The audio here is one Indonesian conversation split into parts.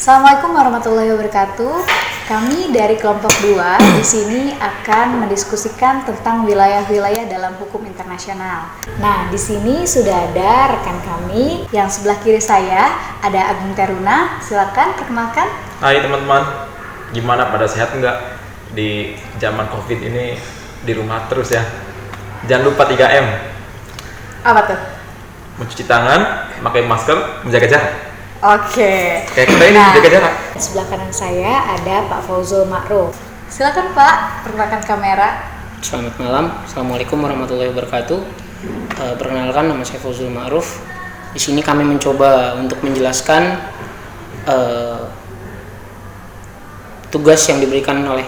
Assalamualaikum warahmatullahi wabarakatuh. Kami dari kelompok 2 di sini akan mendiskusikan tentang wilayah-wilayah dalam hukum internasional. Nah, di sini sudah ada rekan kami. Yang sebelah kiri saya ada Agung Teruna. Silakan perkenalkan. Hai teman-teman, gimana pada sehat nggak? Di zaman COVID ini di rumah terus ya. Jangan lupa 3M. Apa tuh? Mencuci tangan, pakai masker, menjaga jarak. Oke. Kayak kita ini menjaga jarak. Sebelah kanan saya ada Pak Fauzul Ma'ruf. Silakan Pak, perkenalkan kamera. Selamat malam, Assalamualaikum warahmatullahi wabarakatuh. Perkenalkan, nama saya Fauzul Ma'ruf. Di sini kami mencoba untuk menjelaskan tugas yang diberikan oleh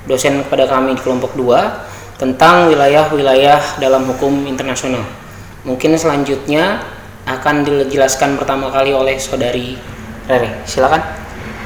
dosen kepada kami di kelompok 2 tentang wilayah-wilayah dalam hukum internasional. Mungkin selanjutnya akan dijelaskan pertama kali oleh saudari Rere. Silakan,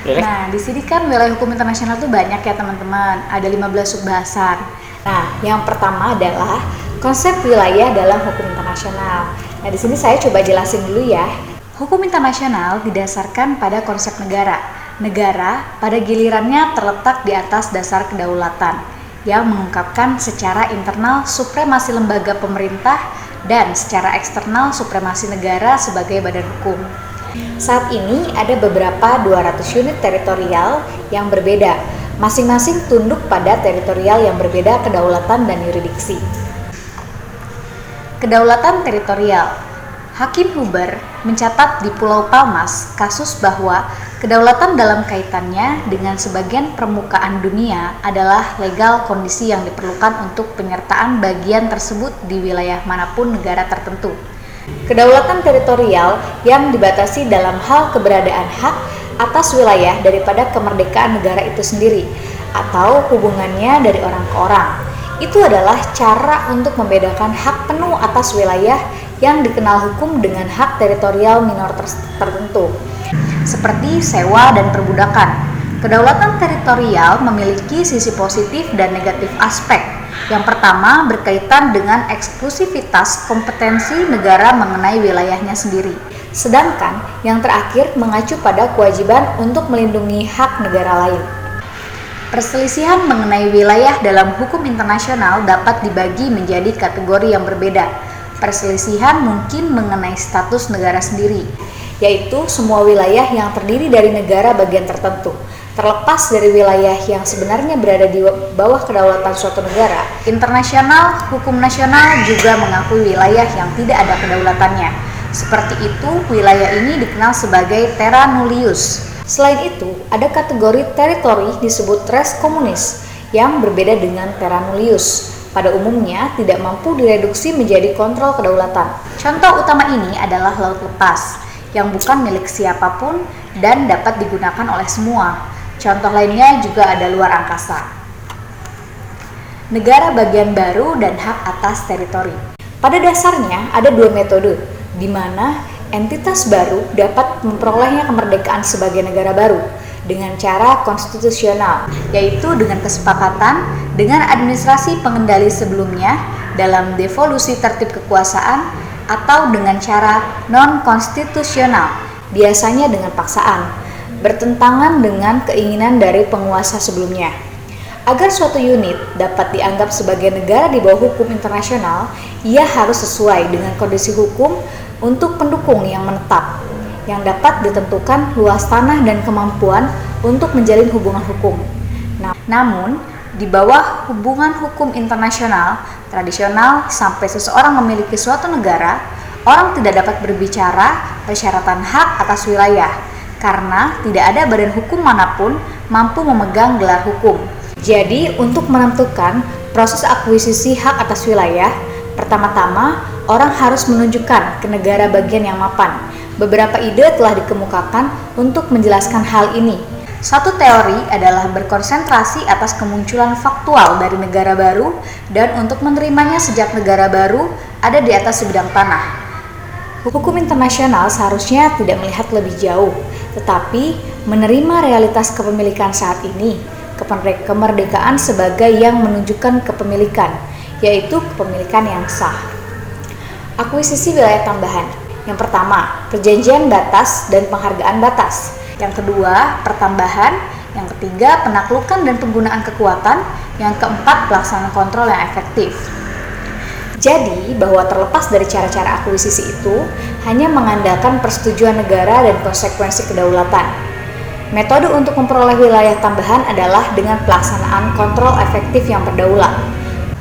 Rere. Nah, di sini kan wilayah hukum internasional tuh banyak ya teman-teman. Ada 15 subbahasan. Nah, yang pertama adalah konsep wilayah dalam hukum internasional. Nah, di sini saya coba jelasin dulu ya. Hukum internasional didasarkan pada konsep negara. Negara pada gilirannya terletak di atas dasar kedaulatan yang mengungkapkan secara internal supremasi lembaga pemerintah dan secara eksternal supremasi negara sebagai badan hukum. Saat ini ada beberapa 200 unit teritorial yang berbeda, masing-masing tunduk pada teritorial yang berbeda kedaulatan dan yurisdiksi. Kedaulatan teritorial. Hakim Huber mencatat di Pulau Palmas kasus bahwa kedaulatan dalam kaitannya dengan sebagian permukaan dunia adalah legal kondisi yang diperlukan untuk penyertaan bagian tersebut di wilayah manapun negara tertentu. Kedaulatan teritorial yang dibatasi dalam hal keberadaan hak atas wilayah daripada kemerdekaan negara itu sendiri atau hubungannya dari orang ke orang. Itu adalah cara untuk membedakan hak penuh atas wilayah yang dikenal hukum dengan hak teritorial minor tertentu, seperti sewa dan perbudakan. Kedaulatan teritorial memiliki sisi positif dan negatif aspek. Yang pertama berkaitan dengan eksklusivitas kompetensi negara mengenai wilayahnya sendiri. Sedangkan yang terakhir mengacu pada kewajiban untuk melindungi hak negara lain. Perselisihan mengenai wilayah dalam hukum internasional dapat dibagi menjadi kategori yang berbeda. Perselisihan mungkin mengenai status negara sendiri, yaitu semua wilayah yang terdiri dari negara bagian tertentu, terlepas dari wilayah yang sebenarnya berada di bawah kedaulatan suatu negara. Internasional, hukum nasional juga mengakui wilayah yang tidak ada kedaulatannya. Seperti itu, wilayah ini dikenal sebagai terra nullius. Selain itu, ada kategori teritori disebut res communis yang berbeda dengan terra nullius. Pada umumnya tidak mampu direduksi menjadi kontrol kedaulatan. Contoh utama ini adalah laut lepas, yang bukan milik siapapun dan dapat digunakan oleh semua. Contoh lainnya juga ada luar angkasa. Negara bagian baru dan hak atas teritori. Pada dasarnya ada dua metode, di mana entitas baru dapat memperolehnya kemerdekaan sebagai negara baru dengan cara konstitusional, yaitu dengan kesepakatan dengan administrasi pengendali sebelumnya dalam devolusi tertib kekuasaan, atau dengan cara non-konstitusional, biasanya dengan paksaan, bertentangan dengan keinginan dari penguasa sebelumnya. Agar suatu unit dapat dianggap sebagai negara di bawah hukum internasional, ia harus sesuai dengan kondisi hukum untuk pendukung yang menetap, yang dapat ditentukan luas tanah dan kemampuan untuk menjalin hubungan hukum. Namun, di bawah hubungan hukum internasional tradisional, sampai seseorang memiliki suatu negara, orang tidak dapat berbicara persyaratan hak atas wilayah, karena tidak ada badan hukum manapun mampu memegang gelar hukum. Jadi, untuk menentukan proses akuisisi hak atas wilayah, pertama-tama orang harus menunjukkan ke negara bagian yang mapan. Beberapa ide telah dikemukakan untuk menjelaskan hal ini. Satu teori adalah berkonsentrasi atas kemunculan faktual dari negara baru dan untuk menerimanya sejak negara baru ada di atas sebidang tanah. Hukum internasional seharusnya tidak melihat lebih jauh, tetapi menerima realitas kepemilikan saat ini, kemerdekaan sebagai yang menunjukkan kepemilikan, yaitu kepemilikan yang sah. Akuisisi wilayah tambahan. Yang pertama, perjanjian batas dan penghargaan batas. Yang kedua, pertambahan. Yang ketiga, penaklukan dan penggunaan kekuatan. Yang keempat, pelaksanaan kontrol yang efektif. Jadi, bahwa terlepas dari cara-cara akuisisi itu, hanya mengandalkan persetujuan negara dan konsekuensi kedaulatan. Metode untuk memperoleh wilayah tambahan adalah dengan pelaksanaan kontrol efektif yang berdaulat.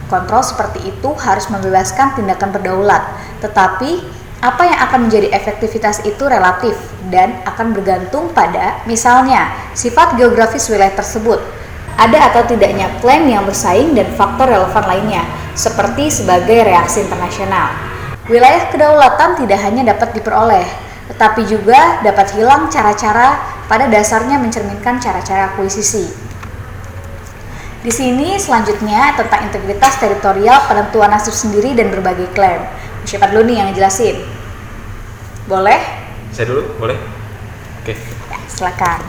Kontrol seperti itu harus membebaskan tindakan berdaulat, tetapi apa yang akan menjadi efektivitas itu relatif dan akan bergantung pada, misalnya, sifat geografis wilayah tersebut, ada atau tidaknya klaim yang bersaing dan faktor relevan lainnya, seperti sebagai reaksi internasional. Wilayah kedaulatan tidak hanya dapat diperoleh, tetapi juga dapat hilang cara-cara pada dasarnya mencerminkan cara-cara akuisisi. Di sini selanjutnya tentang integritas teritorial, penentuan nasib sendiri, dan berbagai klaim. Siapa dulu nih yang ngejelasin? Boleh? Saya dulu, boleh? Oke. Ya, silakan.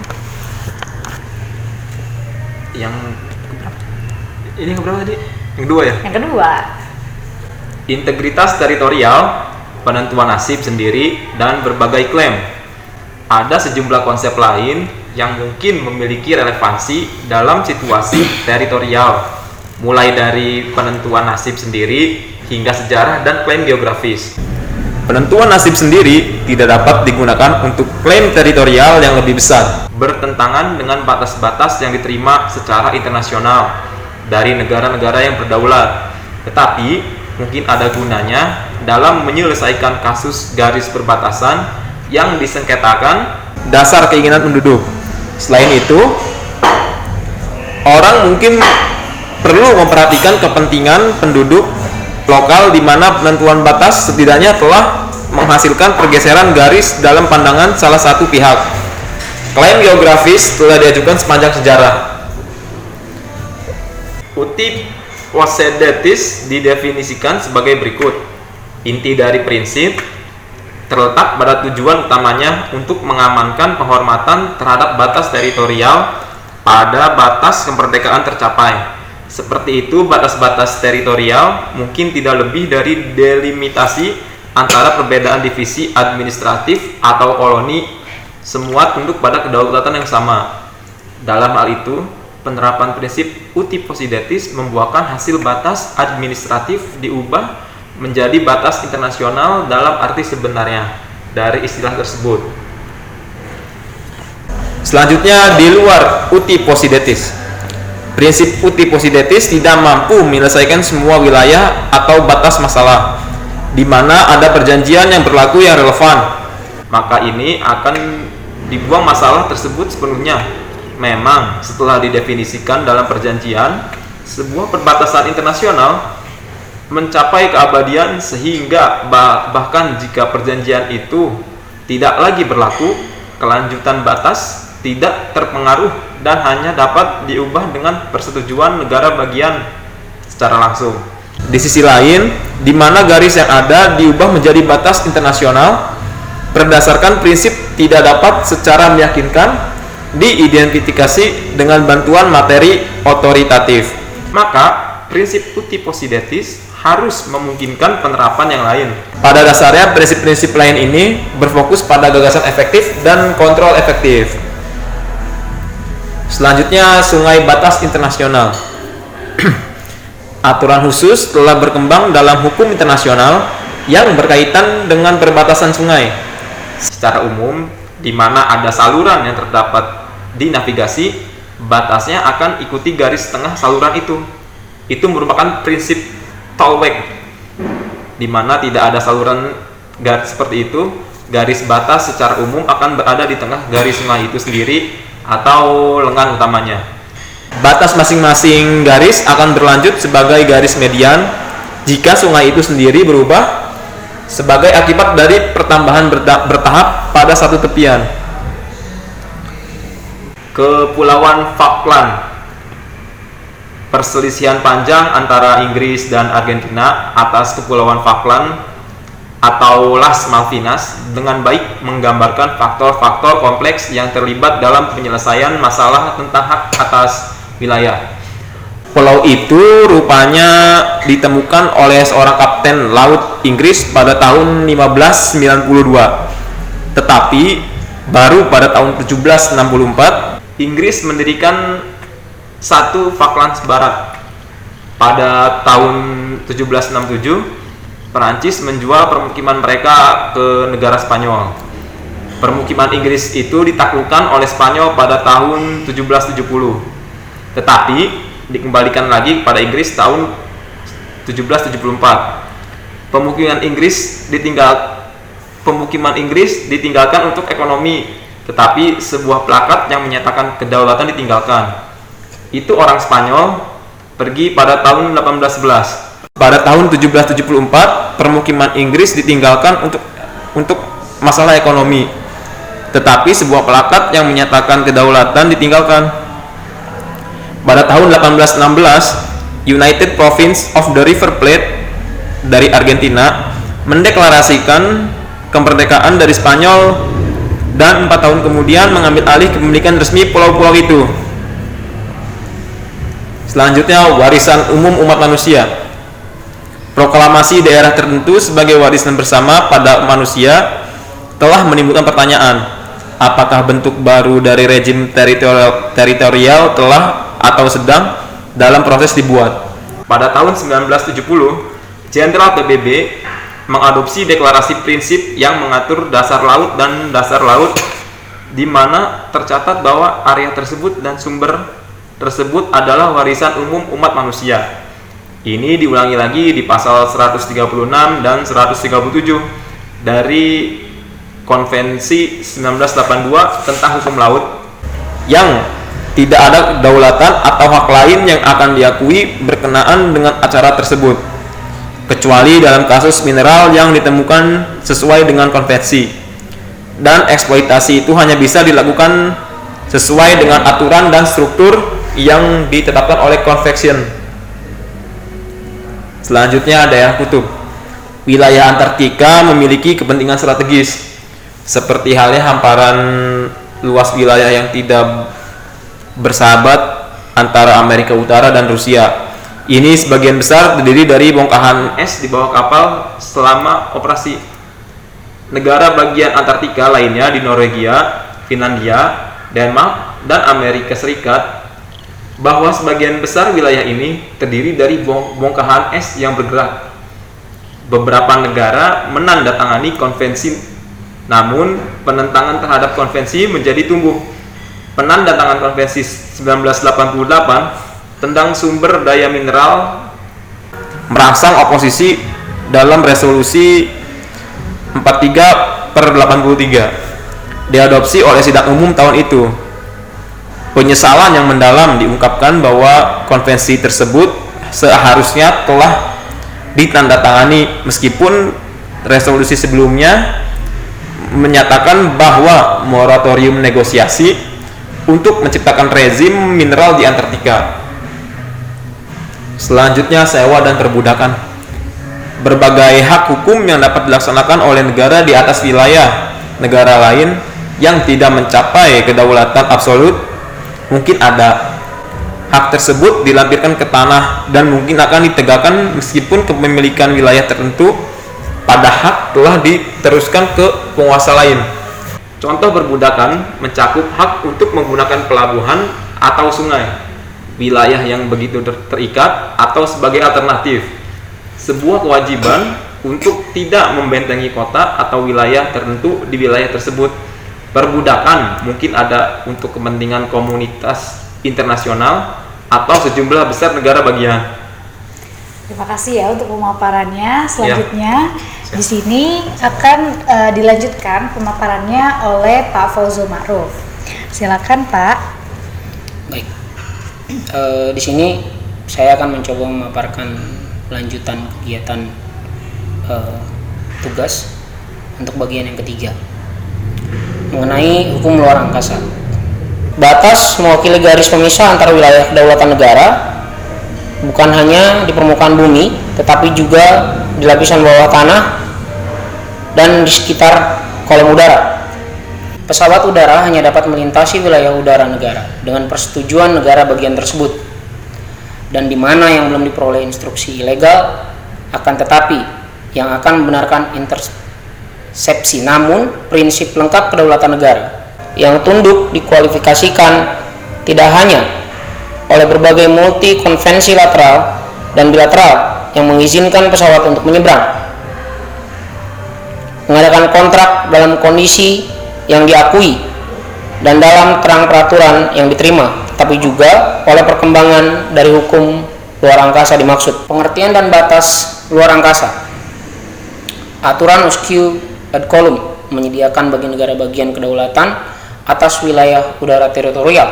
Ini yang keberapa tadi? Yang kedua ya? Yang kedua. Integritas teritorial, penentuan nasib sendiri, dan berbagai klaim. Ada sejumlah konsep lain yang mungkin memiliki relevansi dalam situasi teritorial, mulai dari penentuan nasib sendiri hingga sejarah dan klaim geografis. Penentuan nasib sendiri tidak dapat digunakan untuk klaim teritorial yang lebih besar, bertentangan dengan batas-batas yang diterima secara internasional dari negara-negara yang berdaulat. Tetapi mungkin ada gunanya dalam menyelesaikan kasus garis perbatasan yang disengketakan dasar keinginan penduduk. Selain itu, orang mungkin perlu memperhatikan kepentingan penduduk lokal di mana penentuan batas setidaknya telah menghasilkan pergeseran garis dalam pandangan salah satu pihak. Klaim geografis telah diajukan sepanjang sejarah. Uti Posedetis didefinisikan sebagai berikut. Inti dari prinsip terletak pada tujuan utamanya untuk mengamankan penghormatan terhadap batas teritorial pada batas kemerdekaan tercapai. Seperti itu, batas-batas teritorial mungkin tidak lebih dari delimitasi antara perbedaan divisi administratif atau koloni, semua tunduk pada kedaulatan yang sama. Dalam hal itu, penerapan prinsip uti possidetis membuahkan hasil batas administratif diubah menjadi batas internasional dalam arti sebenarnya dari istilah tersebut. Selanjutnya, di luar uti possidetis. Prinsip uti possidetis tidak mampu menyelesaikan semua wilayah atau batas masalah di mana ada perjanjian yang berlaku yang relevan. Maka ini akan dibuang masalah tersebut sepenuhnya. Memang setelah didefinisikan dalam perjanjian, sebuah perbatasan internasional mencapai keabadian sehingga bahkan jika perjanjian itu tidak lagi berlaku, kelanjutan batas tidak terpengaruh dan hanya dapat diubah dengan persetujuan negara bagian secara langsung. Di sisi lain, di mana garis yang ada diubah menjadi batas internasional berdasarkan prinsip tidak dapat secara meyakinkan diidentifikasi dengan bantuan materi otoritatif. Maka, prinsip uti possidetis harus memungkinkan penerapan yang lain. Pada dasarnya, prinsip-prinsip lain ini berfokus pada gagasan efektif dan kontrol efektif. Selanjutnya, sungai batas internasional. Aturan khusus telah berkembang dalam hukum internasional yang berkaitan dengan perbatasan sungai. Secara umum, di mana ada saluran yang terdapat di navigasi, batasnya akan ikuti garis tengah saluran itu. Itu merupakan prinsip tollweg. Di mana tidak ada saluran garis seperti itu, garis batas secara umum akan berada di tengah garis sungai itu sendiri atau lengan utamanya. Batas masing-masing garis akan berlanjut sebagai garis median jika sungai itu sendiri berubah sebagai akibat dari pertambahan bertahap pada satu tepian. Kepulauan Falkland. Perselisihan panjang antara Inggris dan Argentina atas Kepulauan Falkland atau Las Malvinas dengan baik menggambarkan faktor-faktor kompleks yang terlibat dalam penyelesaian masalah tentang hak atas wilayah. Pulau itu rupanya ditemukan oleh seorang kapten laut Inggris pada tahun 1592. Tetapi Baru pada tahun 1764, Inggris mendirikan satu Falklands Barat. Pada tahun 1767, Perancis menjual permukiman mereka ke negara Spanyol. Permukiman Inggris itu ditaklukkan oleh Spanyol pada tahun 1770, tetapi dikembalikan lagi kepada Inggris tahun 1774. Pemukiman Inggris ditinggalkan untuk ekonomi, tetapi sebuah plakat yang menyatakan kedaulatan ditinggalkan. Itu orang Spanyol pergi pada tahun 1811. Pada tahun 1774, permukiman Inggris ditinggalkan untuk masalah ekonomi, tetapi sebuah plakat yang menyatakan kedaulatan ditinggalkan. Pada tahun 1816, United Province of the River Plate dari Argentina mendeklarasikan kemerdekaan dari Spanyol dan 4 tahun kemudian mengambil alih kepemilikan resmi pulau-pulau itu. Selanjutnya, warisan umum umat manusia. Proklamasi daerah tertentu sebagai warisan bersama pada manusia telah menimbulkan pertanyaan, apakah bentuk baru dari rejim teritorial telah atau sedang dalam proses dibuat. Pada tahun 1970, Jenderal PBB mengadopsi deklarasi prinsip yang mengatur dasar laut dan dasar laut, di mana tercatat bahwa area tersebut dan sumber tersebut adalah warisan umum umat manusia. Ini diulangi lagi di pasal 136 dan 137 dari Konvensi 1982 tentang hukum laut, yang tidak ada kedaulatan atau hak lain yang akan diakui berkenaan dengan acara tersebut, kecuali dalam kasus mineral yang ditemukan sesuai dengan konvensi, dan eksploitasi itu hanya bisa dilakukan sesuai dengan aturan dan struktur yang ditetapkan oleh Convention. Selanjutnya, daerah kutub. Wilayah Antartika memiliki kepentingan strategis, seperti halnya hamparan luas wilayah yang tidak bersahabat antara Amerika Utara dan Rusia. Ini sebagian besar terdiri dari bongkahan es di bawah kapal selama operasi. Negara bagian Antartika lainnya di Norwegia, Finlandia, Denmark, dan Amerika Serikat, bahwa sebagian besar wilayah ini terdiri dari bongkahan es yang bergerak. Beberapa negara menandatangani konvensi, namun penentangan terhadap konvensi menjadi tumbuh. Penandatangan konvensi 1988 tentang sumber daya mineral merangsang oposisi dalam resolusi 43/83 diadopsi oleh sidang umum tahun itu. Penyesalan yang mendalam diungkapkan bahwa konvensi tersebut seharusnya telah ditandatangani, meskipun resolusi sebelumnya menyatakan bahwa moratorium negosiasi untuk menciptakan rezim mineral di Antartika. Selanjutnya, sewa dan perbudakan. Berbagai hak hukum yang dapat dilaksanakan oleh negara di atas wilayah negara lain yang tidak mencapai kedaulatan absolut mungkin ada. Hak tersebut dilampirkan ke tanah dan mungkin akan ditegakkan meskipun kepemilikan wilayah tertentu pada hak telah diteruskan ke penguasa lain. Contoh perbudakan mencakup hak untuk menggunakan pelabuhan atau sungai, wilayah yang begitu terikat, atau sebagai alternatif, sebuah kewajiban untuk tidak membentengi kota atau wilayah tertentu di wilayah tersebut. Perbudakan mungkin ada untuk kepentingan komunitas internasional atau sejumlah besar negara bagian. Terima kasih ya untuk pemaparannya. Selanjutnya di sini akan dilanjutkan pemaparannya oleh Pak Fauzul Ma'ruf. Silakan Pak. Baik. Di sini saya akan mencoba memaparkan lanjutan kegiatan tugas untuk bagian yang ketiga mengenai hukum luar angkasa. Batas mewakili garis pemisah antara wilayah kedaulatan negara, bukan hanya di permukaan bumi, tetapi juga di lapisan bawah tanah dan di sekitar kolom udara. Pesawat udara hanya dapat melintasi wilayah udara negara dengan persetujuan negara bagian tersebut, dan di mana yang belum diperoleh instruksi ilegal, akan tetapi yang akan membenarkan eksepsi, namun prinsip lengkap kedaulatan negara yang tunduk dikualifikasikan tidak hanya oleh berbagai multi konvensi lateral dan bilateral yang mengizinkan pesawat untuk menyeberang, mengadakan kontrak dalam kondisi yang diakui dan dalam terang peraturan yang diterima, tapi juga oleh perkembangan dari hukum luar angkasa dimaksud. Pengertian dan batas luar angkasa. Aturan Usque ad Coelum menyediakan bagi negara bagian kedaulatan atas wilayah udara teritorial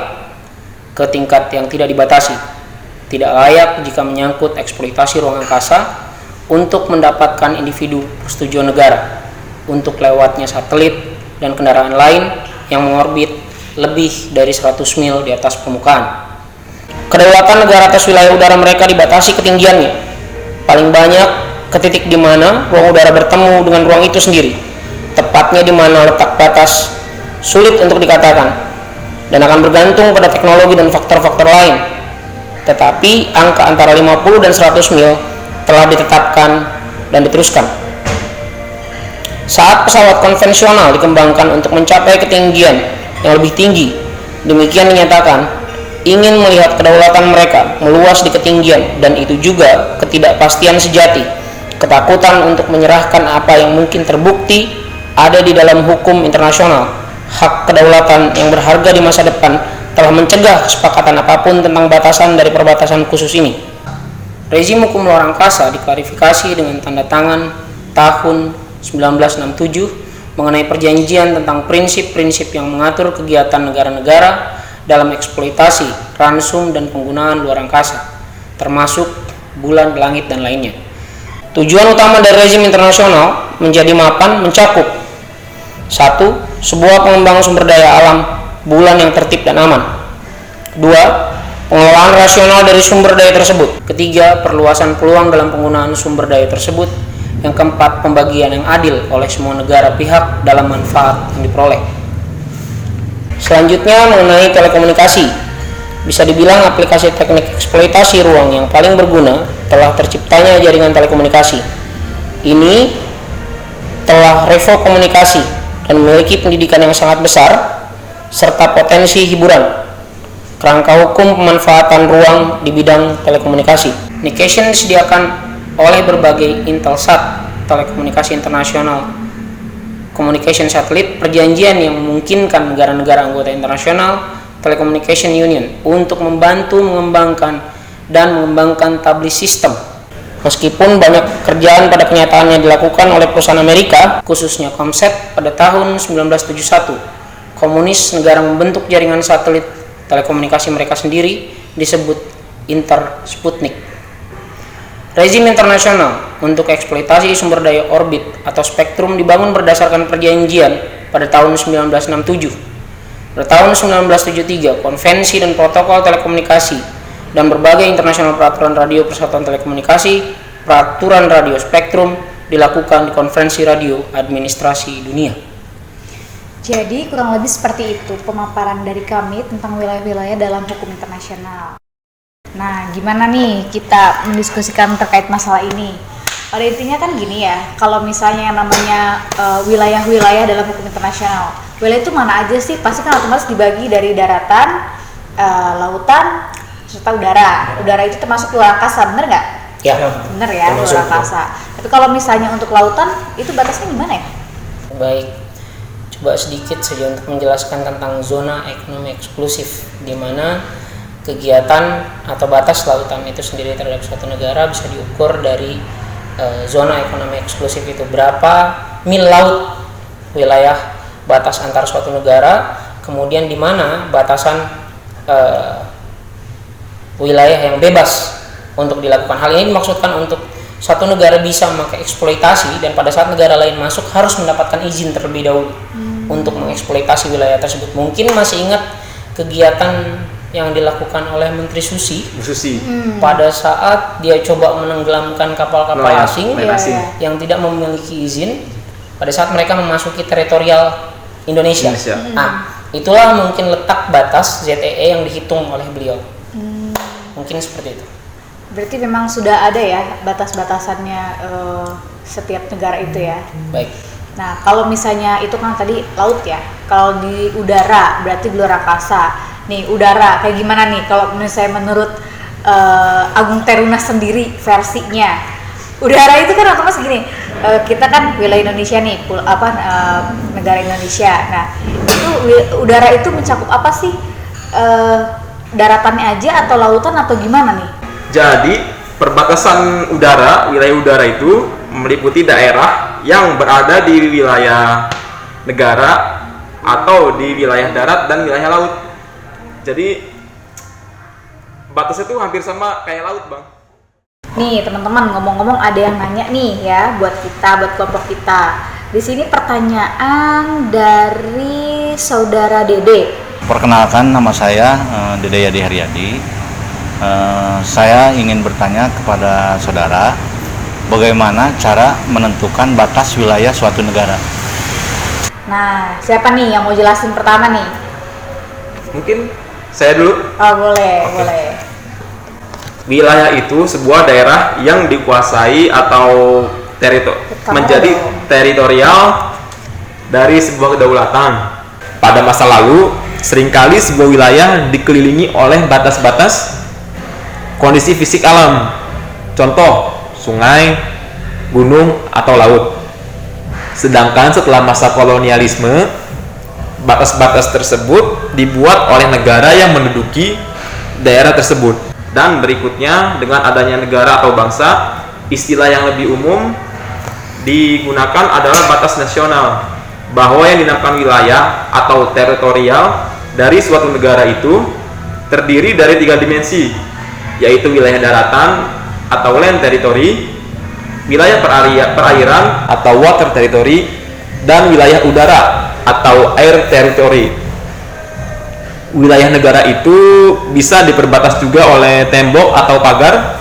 ke tingkat yang tidak dibatasi, tidak layak jika menyangkut eksploitasi ruang angkasa untuk mendapatkan individu persetujuan negara untuk lewatnya satelit dan kendaraan lain yang mengorbit lebih dari 100 mil di atas permukaan. Kedaulatan negara atas wilayah udara mereka dibatasi ketinggiannya, paling banyak ke titik di mana ruang udara bertemu dengan ruang itu sendiri, tepatnya di mana letak batas sulit untuk dikatakan dan akan bergantung pada teknologi dan faktor-faktor lain. Tetapi angka antara 50 dan 100 mil telah ditetapkan dan diteruskan. Saat pesawat konvensional dikembangkan untuk mencapai ketinggian yang lebih tinggi, demikian dinyatakan ingin melihat kedaulatan mereka meluas di ketinggian, dan itu juga ketidakpastian sejati, ketakutan untuk menyerahkan apa yang mungkin terbukti ada di dalam hukum internasional. Hak kedaulatan yang berharga di masa depan telah mencegah kesepakatan apapun tentang batasan dari perbatasan khusus ini. Rezim hukum luar angkasa diklarifikasi dengan tanda tangan tahun 1967 mengenai perjanjian tentang prinsip-prinsip yang mengatur kegiatan negara-negara dalam eksploitasi, ransum, dan penggunaan luar angkasa, termasuk bulan, langit, dan lainnya. Tujuan utama dari rezim internasional menjadi mapan mencakup: 1. Sebuah pengembangan sumber daya alam bulan yang tertib dan aman. 2. Pengelolaan rasional dari sumber daya tersebut. Ketiga, perluasan peluang dalam penggunaan sumber daya tersebut. Yang keempat, pembagian yang adil oleh semua negara pihak dalam manfaat yang diperoleh. Selanjutnya mengenai telekomunikasi. Bisa dibilang aplikasi teknik eksploitasi ruang yang paling berguna telah terciptanya jaringan telekomunikasi. Ini telah revokomunikasi dan memiliki pendidikan yang sangat besar serta potensi hiburan. Kerangka hukum pemanfaatan ruang di bidang telekomunikasi. Nication disediakan oleh berbagai Intelsat, telekomunikasi internasional, communication satellite, perjanjian yang memungkinkan negara-negara anggota internasional Telecommunication Union untuk membantu mengembangkan tablis sistem. Meskipun banyak pekerjaan pada kenyataannya dilakukan oleh perusahaan Amerika, khususnya Comsat, pada tahun 1971, komunis negara membentuk jaringan satelit telekomunikasi mereka sendiri, disebut Inter-Sputnik. Rezim internasional untuk eksploitasi sumber daya orbit atau spektrum dibangun berdasarkan perjanjian pada tahun 1967. Pada tahun 1973, konvensi dan protokol telekomunikasi dan berbagai internasional peraturan radio Persatuan Telekomunikasi, peraturan radio spektrum dilakukan di Konferensi Radio Administrasi Dunia. Jadi kurang lebih seperti itu pemaparan dari kami tentang wilayah-wilayah dalam hukum internasional. Nah, gimana nih kita mendiskusikan terkait masalah ini? Pada intinya kan gini ya, kalau misalnya yang namanya wilayah-wilayah dalam hukum internasional, wilayah itu mana aja sih? Pasti kan otomatis dibagi dari daratan, lautan, serta udara. Udara itu termasuk luar angkasa, bener nggak? Ya. Bener ya, luar angkasa. Tapi kalau misalnya untuk lautan, itu batasnya gimana ya? Baik, coba sedikit saja untuk menjelaskan tentang zona ekonomi eksklusif, di mana kegiatan atau batas lautan itu sendiri terhadap suatu negara bisa diukur dari zona ekonomi eksklusif itu, berapa mil laut wilayah batas antar suatu negara, kemudian di mana batasan wilayah yang bebas untuk dilakukan. Hal ini dimaksudkan untuk suatu negara bisa memakai eksploitasi, dan pada saat negara lain masuk harus mendapatkan izin terlebih dahulu untuk mengeksploitasi wilayah tersebut. Mungkin masih ingat kegiatan yang dilakukan oleh Menteri Susi pada saat dia coba menenggelamkan kapal-kapal asing yang tidak memiliki izin pada saat mereka memasuki teritorial Indonesia. Nah, itulah mungkin letak batas ZEE yang dihitung oleh beliau. Mungkin seperti itu. Berarti memang sudah ada ya batas-batasannya setiap negara itu ya. Baik. Nah, kalau misalnya itu kan tadi laut ya. Kalau di udara berarti di luar angkasa. Nih, udara kayak gimana nih kalau misalnya menurut Agung Teruna sendiri versinya? Udara itu kan otomatis gini. Kita kan wilayah Indonesia nih, negara Indonesia. Nah, itu udara itu mencakup apa sih? Daratannya aja atau lautan atau gimana nih? Jadi perbatasan udara, wilayah udara itu meliputi daerah yang berada di wilayah negara atau di wilayah darat dan wilayah laut. Jadi batasnya tuh hampir sama kayak laut, Bang. Nih teman-teman, ngomong-ngomong ada yang nanya nih ya buat kelompok kita. Di sini pertanyaan dari saudara Dede. Perkenalkan, nama saya Dede Yadi Haryadi. Saya ingin bertanya kepada saudara, bagaimana cara menentukan batas wilayah suatu negara? Nah, siapa nih yang mau jelasin pertama nih? Mungkin saya dulu. Oh, boleh, Oke. boleh. Wilayah itu sebuah daerah yang dikuasai atau menjadi teritorial dari sebuah kedaulatan. Pada masa lalu, seringkali sebuah wilayah dikelilingi oleh batas-batas kondisi fisik alam. Contoh, sungai, gunung, atau laut. Sedangkan setelah masa kolonialisme, batas-batas tersebut dibuat oleh negara yang menduduki daerah tersebut. Dan berikutnya, dengan adanya negara atau bangsa, istilah yang lebih umum digunakan adalah batas nasional, bahwa yang dinamakan wilayah atau teritorial dari suatu negara itu terdiri dari 3 dimensi, yaitu wilayah daratan atau land territory, wilayah perairan atau water territory, dan wilayah udara atau air territory. Wilayah negara itu bisa diperbatas juga oleh tembok atau pagar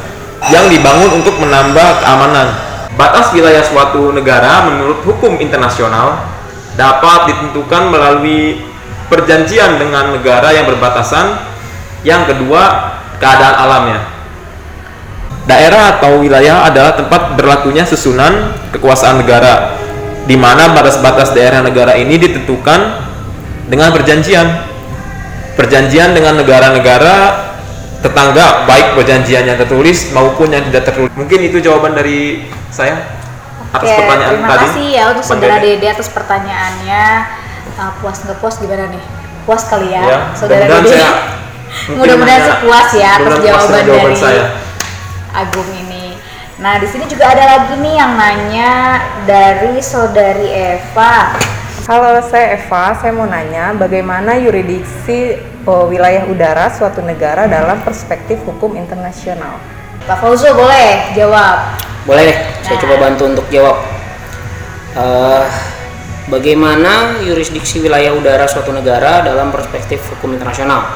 yang dibangun untuk menambah keamanan. Batas wilayah suatu negara menurut hukum internasional dapat ditentukan melalui perjanjian dengan negara yang berbatasan. Yang kedua, keadaan alamnya. Daerah atau wilayah adalah tempat berlakunya susunan kekuasaan negara, di mana batas-batas daerah negara ini ditentukan dengan perjanjian dengan negara-negara tetangga, baik perjanjian yang tertulis maupun yang tidak tertulis. Mungkin itu jawaban dari saya atas pertanyaan terima tadi. kasih ya untuk saudara Dede atas pertanyaannya. Puas nggak puas gimana nih? Puas kali ya, saudara Dede. Mudah-mudahan sih puas ya atas jawaban dari saya. Agung ini. Nah, di sini juga ada lagi nih yang nanya dari saudari Eva. Halo, saya Eva. Saya mau nanya bagaimana yurisdiksi wilayah udara suatu negara dalam perspektif hukum internasional. Pak Fauzo boleh jawab. Boleh deh, saya coba bantu untuk jawab. Bagaimana yurisdiksi wilayah udara suatu negara dalam perspektif hukum internasional?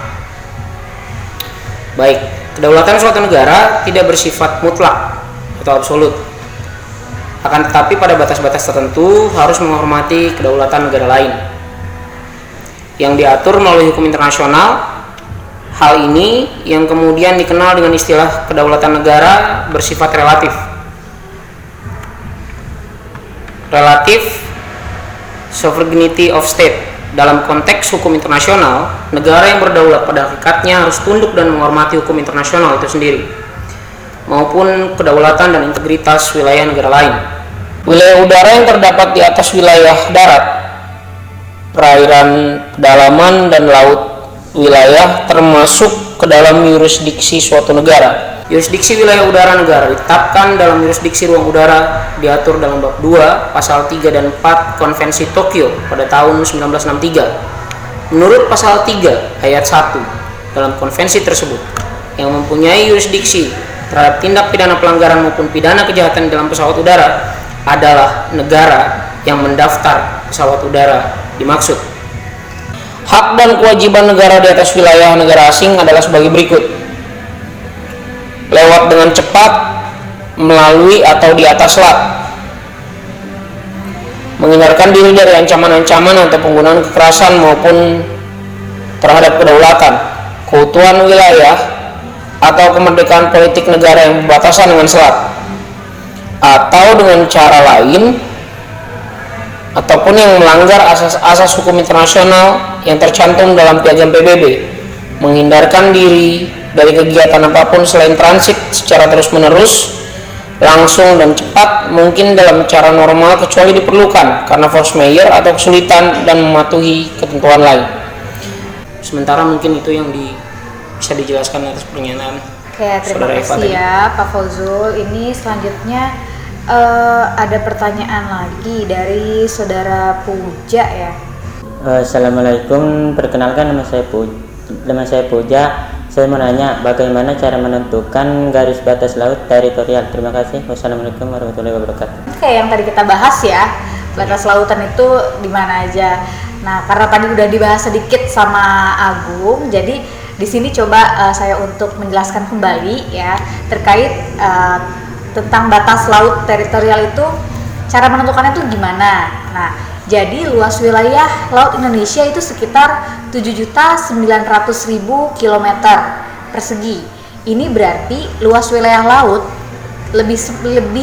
Baik, kedaulatan suatu negara tidak bersifat mutlak atau absolut. Akan tetapi pada batas-batas tertentu harus menghormati kedaulatan negara lain yang diatur melalui hukum internasional. Hal ini yang kemudian dikenal dengan istilah kedaulatan negara bersifat relatif. Relative sovereignty of state. Dalam konteks hukum internasional, negara yang berdaulat pada hakikatnya harus tunduk dan menghormati hukum internasional itu sendiri, maupun kedaulatan dan integritas wilayah negara lain. Wilayah udara yang terdapat di atas wilayah darat, perairan, pedalaman, dan laut wilayah termasuk ke dalam yurisdiksi suatu negara. Yurisdiksi wilayah udara negara ditetapkan dalam yurisdiksi ruang udara, diatur dalam bab 2, pasal 3 dan 4 Konvensi Tokyo pada tahun 1963. Menurut pasal 3 ayat 1 dalam konvensi tersebut, yang mempunyai yurisdiksi terhadap tindak pidana pelanggaran maupun pidana kejahatan dalam pesawat udara adalah negara yang mendaftar pesawat udara dimaksud. Hak dan kewajiban negara di atas wilayah negara asing adalah sebagai berikut: lewat dengan cepat, melalui atau di atas selat, menghindarkan diri dari ancaman-ancaman atau penggunaan kekerasan maupun terhadap kedaulatan, keutuhan wilayah, atau kemerdekaan politik negara yang berbatasan dengan selat, atau dengan cara lain ataupun yang melanggar asas-asas hukum internasional yang tercantum dalam Piagam PBB, menghindarkan diri dari kegiatan apapun selain transit secara terus-menerus, langsung dan cepat mungkin dalam cara normal kecuali diperlukan karena force majeure atau kesulitan dan mematuhi ketentuan lain. Sementara mungkin itu yang bisa dijelaskan atas pernyataan. Oke, terima kasih ya Pak Fauzul. Ini selanjutnya ada pertanyaan lagi dari saudara Puja ya. Assalamualaikum, perkenalkan nama saya Puja. Saya mau nanya bagaimana cara menentukan garis batas laut teritorial. Terima kasih. Wassalamualaikum warahmatullahi wabarakatuh. Oke, yang tadi kita bahas ya, batas lautan itu di mana aja. Nah, karena tadi udah dibahas sedikit sama Agung, jadi di sini coba saya untuk menjelaskan kembali ya terkait tentang batas laut teritorial itu, cara menentukannya itu gimana. Nah, jadi luas wilayah laut Indonesia itu sekitar 7.900.000 km persegi. Ini berarti luas wilayah laut lebih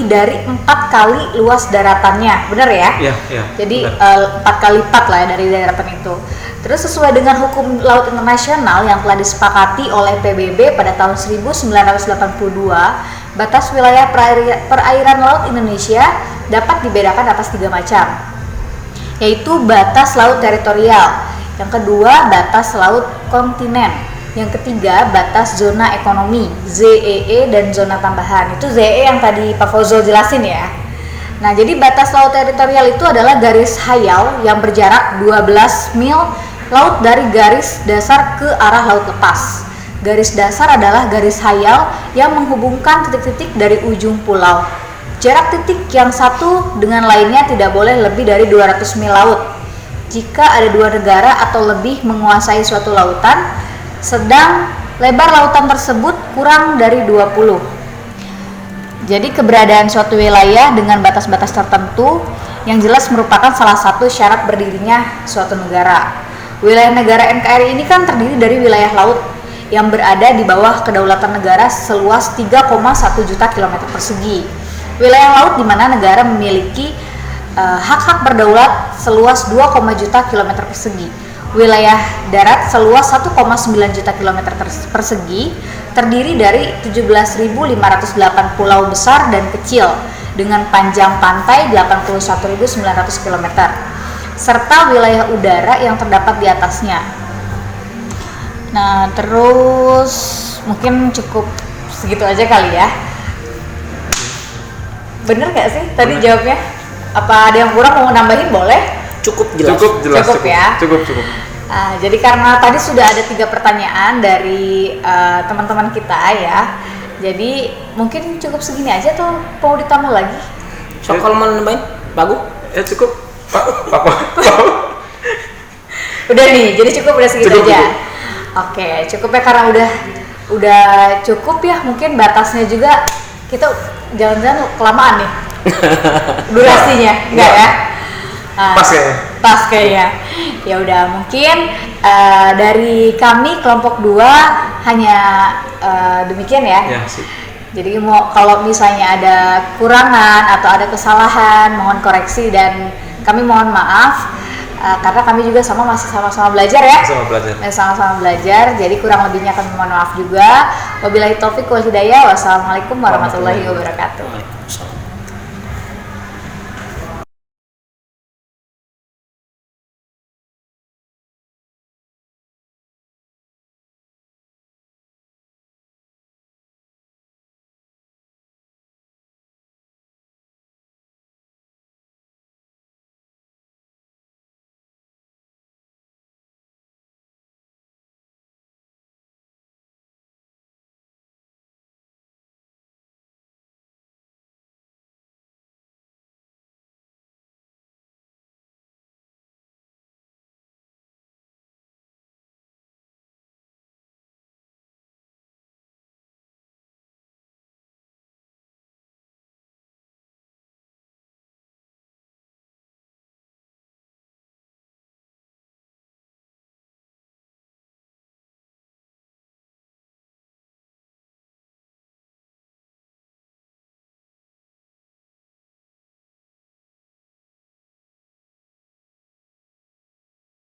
dari 4 kali luas daratannya, benar ya? Iya. Jadi 4 kali lipat lah ya dari daratan itu. Terus sesuai dengan hukum laut internasional yang telah disepakati oleh PBB pada tahun 1982, batas wilayah perairan laut Indonesia dapat dibedakan atas 3 macam, yaitu batas laut teritorial, yang kedua batas laut kontinen, yang ketiga batas zona ekonomi ZEE dan zona tambahan. Itu ZEE yang tadi Pak Fauzul jelasin ya. Nah, jadi batas laut teritorial itu adalah garis hayal yang berjarak 12 mil laut dari garis dasar ke arah laut lepas. Garis dasar adalah garis hayal yang menghubungkan titik-titik dari ujung pulau. Jarak titik yang satu dengan lainnya tidak boleh lebih dari 200 mil laut. Jika ada 2 negara atau lebih menguasai suatu lautan, sedang lebar lautan tersebut kurang dari 20. Jadi keberadaan suatu wilayah dengan batas-batas tertentu yang jelas merupakan salah satu syarat berdirinya suatu negara. Wilayah negara NKRI ini kan terdiri dari wilayah laut yang berada di bawah kedaulatan negara seluas 3,1 juta kilometer persegi. Wilayah laut di mana negara memiliki hak-hak berdaulat seluas 2, juta kilometer persegi. Wilayah darat seluas 1,9 juta kilometer persegi terdiri dari 17.508 pulau besar dan kecil dengan panjang pantai 81.900 km serta wilayah udara yang terdapat di atasnya. Nah, terus mungkin cukup segitu aja kali ya. Bener gak sih tadi jawabnya? Apa ada yang kurang, mau nambahin boleh? Cukup jelas. Cukup ya. Cukup. Jadi karena tadi sudah ada 3 pertanyaan dari teman-teman kita ya, jadi mungkin cukup segini aja tuh, mau ditambah lagi? So, kalau mau nambahin, bagus? Ya cukup. Pak. Udah nih, jadi cukup, udah segitu aja. Cukup. Oke, cukup ya, karena udah cukup ya. Mungkin batasnya juga kita jangan-jangan kelamaan nih durasinya, enggak ya? Pas kayaknya. Ya udah, mungkin dari kami kelompok 2 hanya demikian ya. Ya, sih. Jadi kalau misalnya ada kurangan atau ada kesalahan, mohon koreksi dan kami mohon maaf karena kami juga masih sama-sama belajar ya. Sama-sama belajar. Jadi kurang lebihnya kami mohon maaf juga. Wabillahi taufik wal hidayah. Wassalamualaikum warahmatullahi wabarakatuh.